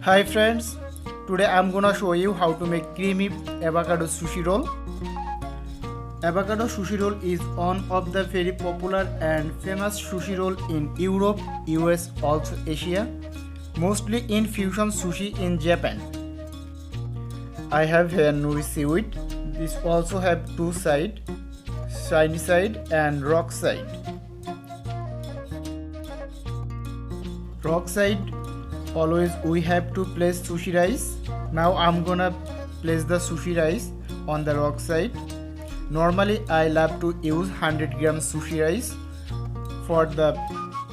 Hi friends, today I'm gonna show you how to make creamy avocado sushi roll. Avocado sushi roll is one of the very popular and famous sushi roll in Europe, US, also Asia, mostly in fusion sushi in Japan. I have here nori seaweed. This also have two sides, shiny side and rock side. Rock side, always we have to place sushi rice. Now I'm gonna place the sushi rice on the rock side. Normally I love to use 100 grams sushi rice. For the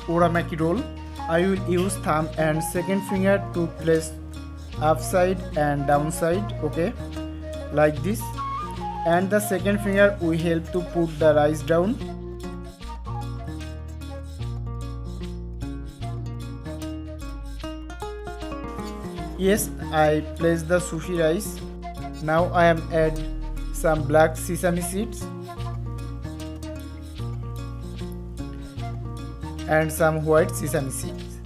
uramaki roll, I will use thumb and second finger to place upside and downside, okay, like this, and the second finger will help to put the rice down. Yes, I placed the sushi rice. Now I am add some black sesame seeds and some white sesame seeds.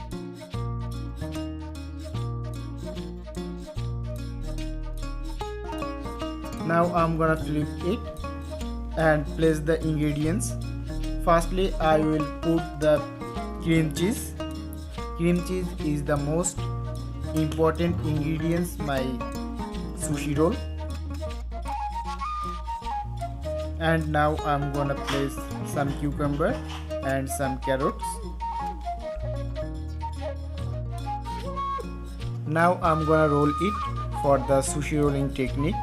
Now I'm gonna flip it and place the ingredients. Firstly, I will put the cream cheese. Cream cheese is the most important ingredients my sushi roll. And now I'm gonna place some cucumber and some carrots. Now I'm gonna roll it for the sushi rolling technique.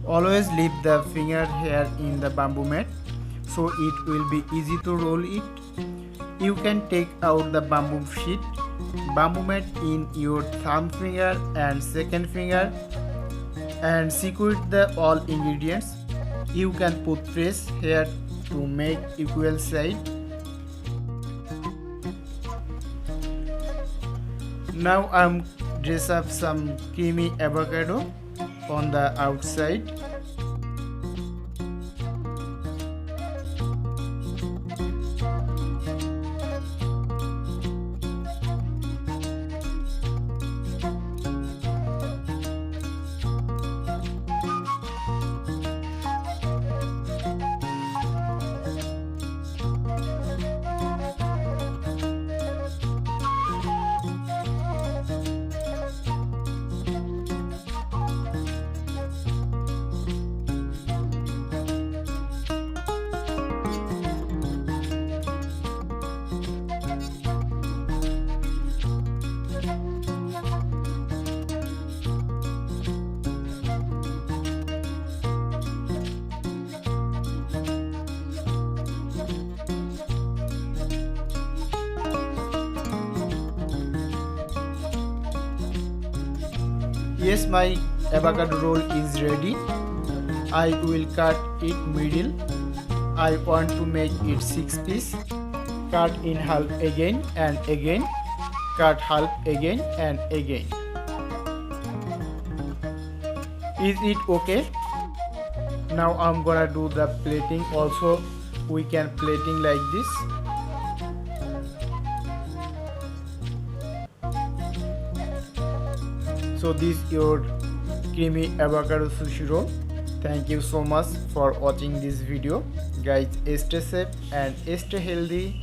Always leave the finger here in the bamboo mat so it will be easy to roll it. You can take out the bamboo mat in your thumb finger and second finger and secure the all ingredients. You can put press here to make equal side. Now I'm dress up some creamy avocado on the outside. Yes, my avocado roll is ready. I will cut it middle. I want to make it 6 pieces. Cut in half again and again. Cut half again and again. Is it okay? Now I'm gonna do the plating also. We can plating like this. So this is your creamy avocado sushi roll. Thank you so much for watching this video. Guys, stay safe and stay healthy.